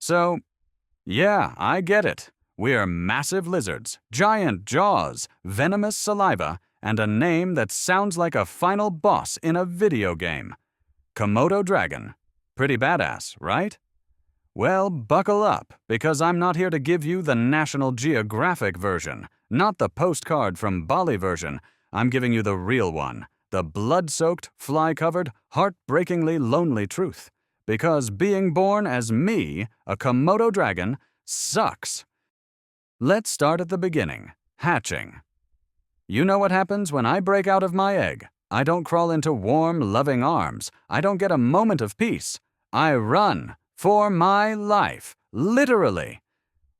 So, yeah, I get it. We're massive lizards, giant jaws, venomous saliva, and a name that sounds like a final boss in a video game. Komodo dragon. Pretty badass, right? Well, buckle up, because I'm not here to give you the National Geographic version, not the postcard from Bali version. I'm giving you the real one, the blood-soaked, fly-covered, heartbreakingly lonely truth. Because being born as me, a Komodo dragon, sucks. Let's start at the beginning, hatching. You know what happens when I break out of my egg? I don't crawl into warm, loving arms. I don't get a moment of peace. I run. For my life, literally.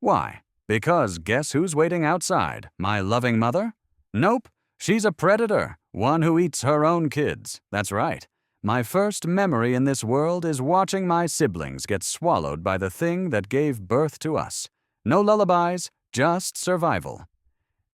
Why? Because guess who's waiting outside? My loving mother? Nope, she's a predator, one who eats her own kids. That's right. My first memory in this world is watching my siblings get swallowed by the thing that gave birth to us. No lullabies, just survival.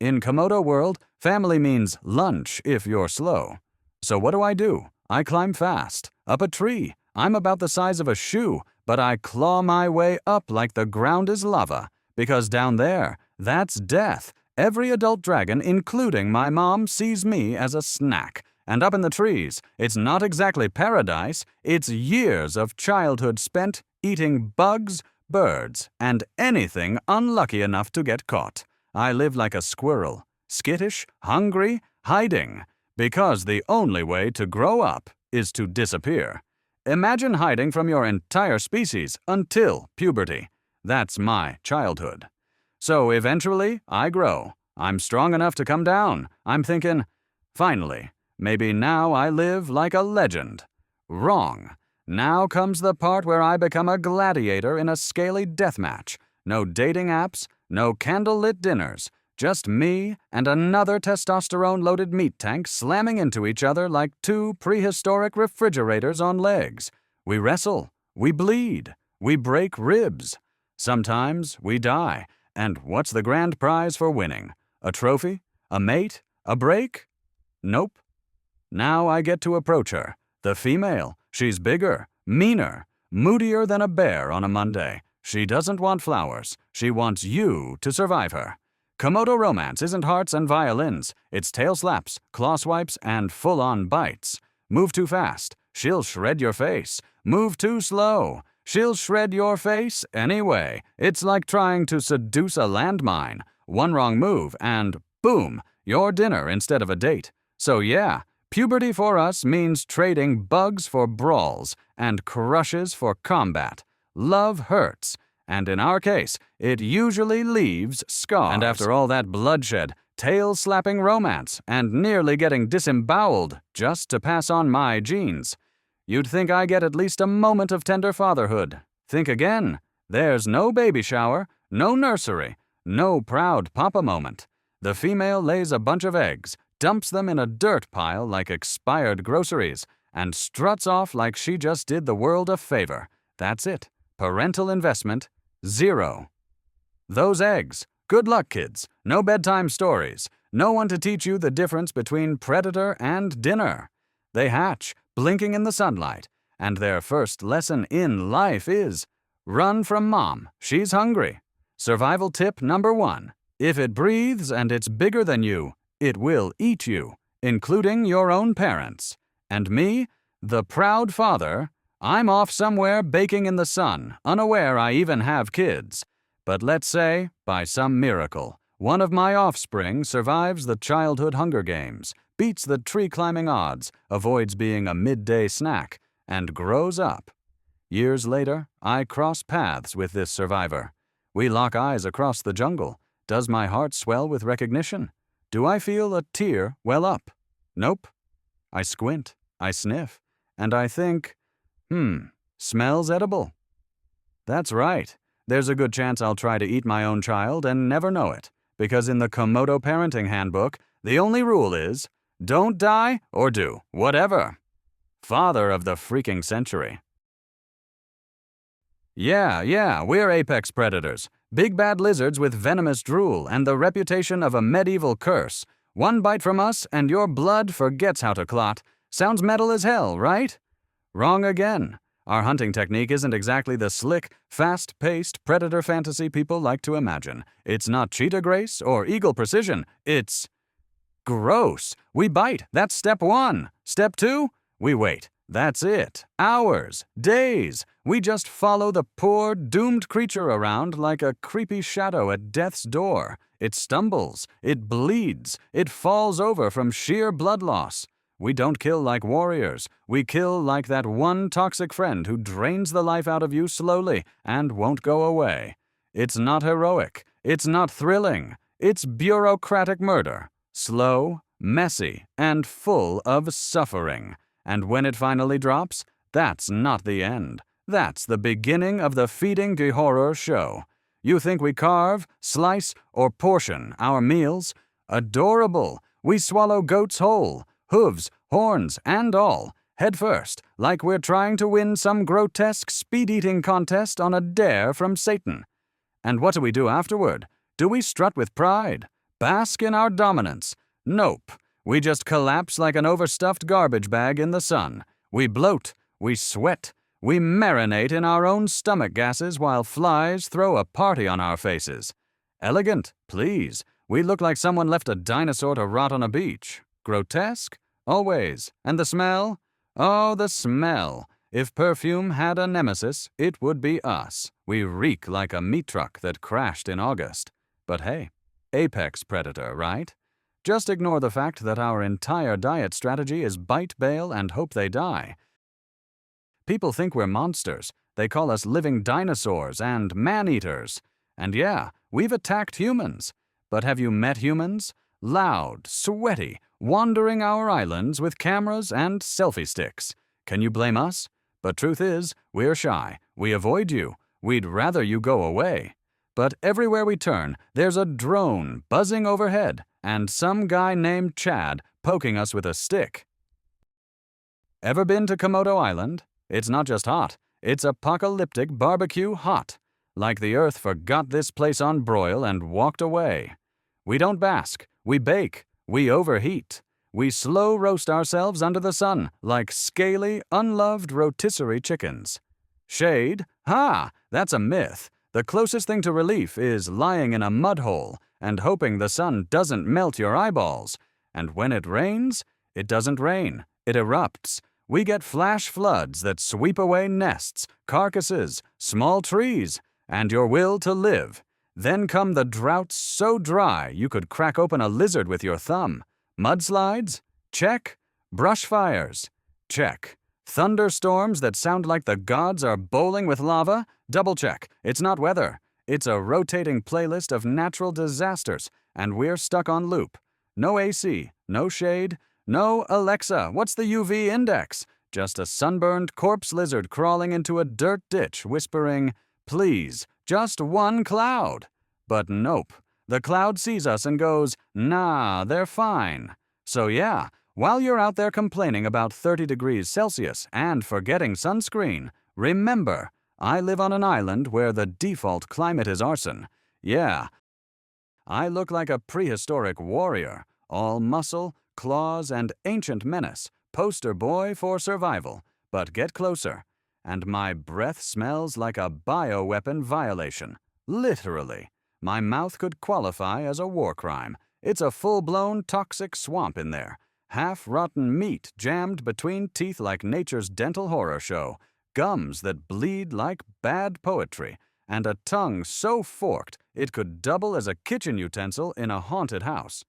In Komodo world, family means lunch if you're slow. So what do? I climb fast, up a tree. I'm about the size of a shoe, but I claw my way up like the ground is lava, because down there, that's death. Every adult dragon, including my mom, sees me as a snack. And up in the trees, it's not exactly paradise, it's years of childhood spent eating bugs, birds, and anything unlucky enough to get caught. I live like a squirrel, skittish, hungry, hiding, because the only way to grow up is to disappear. Imagine hiding from your entire species until puberty. That's my childhood. So eventually, I grow. I'm strong enough to come down. I'm thinking, finally, maybe now I live like a legend. Wrong. Now comes the part where I become a gladiator in a scaly deathmatch. No dating apps, no candlelit dinners. Just me and another testosterone-loaded meat tank slamming into each other like two prehistoric refrigerators on legs. We wrestle, we bleed, we break ribs. Sometimes we die. And what's the grand prize for winning? A trophy? A mate? A break? Nope. Now I get to approach her. The female. She's bigger, meaner, moodier than a bear on a Monday. She doesn't want flowers. She wants you to survive her. Komodo romance isn't hearts and violins. It's tail slaps, claw swipes, and full-on bites. Move too fast. She'll shred your face. Move too slow. She'll shred your face anyway. It's like trying to seduce a landmine. One wrong move and, boom, your dinner instead of a date. So yeah, puberty for us means trading bugs for brawls and crushes for combat. Love hurts. And in our case, it usually leaves scars. And after all that bloodshed, tail-slapping romance, and nearly getting disemboweled just to pass on my genes, you'd think I get at least a moment of tender fatherhood. Think again. There's no baby shower, no nursery, no proud papa moment. The female lays a bunch of eggs, dumps them in a dirt pile like expired groceries, and struts off like she just did the world a favor. That's it. Parental investment, zero. Those eggs. Good luck, kids. No bedtime stories. No one to teach you the difference between predator and dinner. They hatch, blinking in the sunlight, and their first lesson in life is, run from mom. She's hungry. Survival tip number 1. If it breathes and it's bigger than you, it will eat you, including your own parents. And me, the proud father, I'm off somewhere baking in the sun, unaware I even have kids. But let's say, by some miracle, one of my offspring survives the childhood Hunger Games, beats the tree-climbing odds, avoids being a midday snack, and grows up. Years later, I cross paths with this survivor. We lock eyes across the jungle. Does my heart swell with recognition? Do I feel a tear well up? Nope. I squint, I sniff, and I think, smells edible. That's right. There's a good chance I'll try to eat my own child and never know it, because in the Komodo Parenting Handbook, the only rule is, don't die or do whatever. Father of the freaking century. Yeah, we're apex predators. Big bad lizards with venomous drool and the reputation of a medieval curse. One bite from us and your blood forgets how to clot. Sounds metal as hell, right? Wrong again. Our hunting technique isn't exactly the slick, fast-paced predator fantasy people like to imagine. It's not cheetah grace or eagle precision. It's gross. We bite. That's step 1. Step 2? We wait. That's it. Hours. Days. We just follow the poor, doomed creature around like a creepy shadow at death's door. It stumbles. It bleeds. It falls over from sheer blood loss. We don't kill like warriors. We kill like that one toxic friend who drains the life out of you slowly and won't go away. It's not heroic. It's not thrilling. It's bureaucratic murder. Slow, messy, and full of suffering. And when it finally drops, that's not the end. That's the beginning of the Feeding de Horror show. You think we carve, slice, or portion our meals? Adorable! We swallow goats whole, hooves, horns, and all, head first, like we're trying to win some grotesque speed-eating contest on a dare from Satan. And what do we do afterward? Do we strut with pride? Bask in our dominance? Nope. We just collapse like an overstuffed garbage bag in the sun. We bloat. We sweat. We marinate in our own stomach gases while flies throw a party on our faces. Elegant? Please. We look like someone left a dinosaur to rot on a beach. Grotesque? Always. And the smell? Oh, the smell. If perfume had a nemesis, it would be us. We reek like a meat truck that crashed in August. But hey, apex predator, right? Just ignore the fact that our entire diet strategy is bite, bail, and hope they die. People think we're monsters. They call us living dinosaurs and man-eaters. And yeah, we've attacked humans. But have you met humans? Loud, sweaty, wandering our islands with cameras and selfie sticks. Can you blame us? But truth is, we're shy. We avoid you. We'd rather you go away. But everywhere we turn, there's a drone buzzing overhead and some guy named Chad poking us with a stick. Ever been to Komodo Island? It's not just hot. It's apocalyptic barbecue hot. Like the earth forgot this place on broil and walked away. We don't bask. We bake. We overheat. We slow roast ourselves under the sun like scaly, unloved rotisserie chickens. Shade? Ha! That's a myth. The closest thing to relief is lying in a mud hole and hoping the sun doesn't melt your eyeballs. And when it rains, it doesn't rain. It erupts. We get flash floods that sweep away nests, carcasses, small trees, and your will to live. Then come the droughts so dry you could crack open a lizard with your thumb. Mudslides? Check. Brush fires? Check. Thunderstorms that sound like the gods are bowling with lava? Double check. It's not weather. It's a rotating playlist of natural disasters, and we're stuck on loop. No AC, no shade, no Alexa, what's the UV index? Just a sunburned corpse lizard crawling into a dirt ditch whispering, please, just one cloud. But nope. The cloud sees us and goes, nah, they're fine. So yeah, while you're out there complaining about 30 degrees Celsius and forgetting sunscreen, remember, I live on an island where the default climate is arson. Yeah, I look like a prehistoric warrior, all muscle, claws, and ancient menace, poster boy for survival. But get closer, and my breath smells like a bioweapon violation. Literally. My mouth could qualify as a war crime. It's a full-blown toxic swamp in there. Half-rotten meat jammed between teeth like nature's dental horror show, gums that bleed like bad poetry, and a tongue so forked it could double as a kitchen utensil in a haunted house.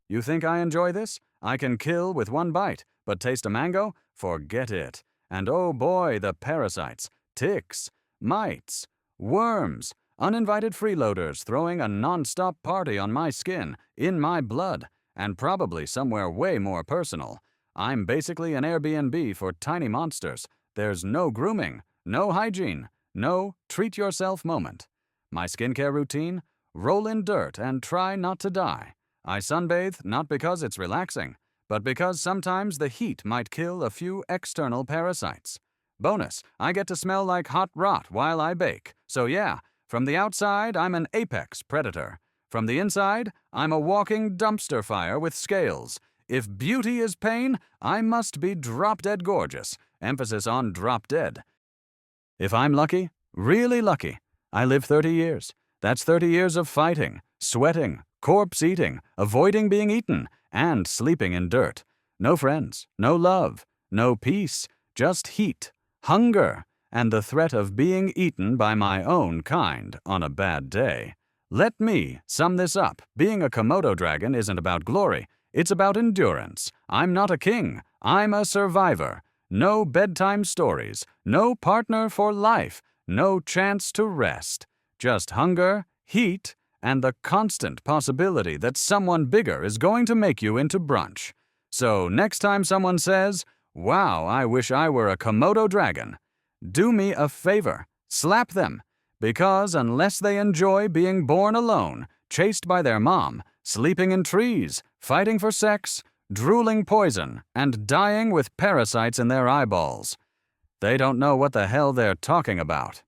You think I enjoy this? I can kill with one bite, but taste a mango? Forget it. And oh boy, the parasites, ticks, mites, worms, uninvited freeloaders throwing a non-stop party on my skin, in my blood, and probably somewhere way more personal. I'm basically an Airbnb for tiny monsters. There's no grooming, no hygiene, no treat-yourself moment. My skincare routine? Roll in dirt and try not to die. I sunbathe not because it's relaxing, but because sometimes the heat might kill a few external parasites. Bonus, I get to smell like hot rot while I bake. So yeah, from the outside, I'm an apex predator. From the inside, I'm a walking dumpster fire with scales. If beauty is pain, I must be drop-dead gorgeous. Emphasis on drop-dead. If I'm lucky, really lucky, I live 30 years. That's 30 years of fighting, sweating, corpse eating, avoiding being eaten, and sleeping in dirt. No friends, no love, no peace, just heat, hunger, and the threat of being eaten by my own kind on a bad day. Let me sum this up. Being a Komodo dragon isn't about glory. It's about endurance. I'm not a king. I'm a survivor. No bedtime stories. No partner for life. No chance to rest. Just hunger, heat, and the constant possibility that someone bigger is going to make you into brunch. So next time someone says, "Wow, I wish I were a Komodo dragon," do me a favor. Slap them. Because unless they enjoy being born alone, chased by their mom, sleeping in trees, fighting for sex, drooling poison, and dying with parasites in their eyeballs, they don't know what the hell they're talking about.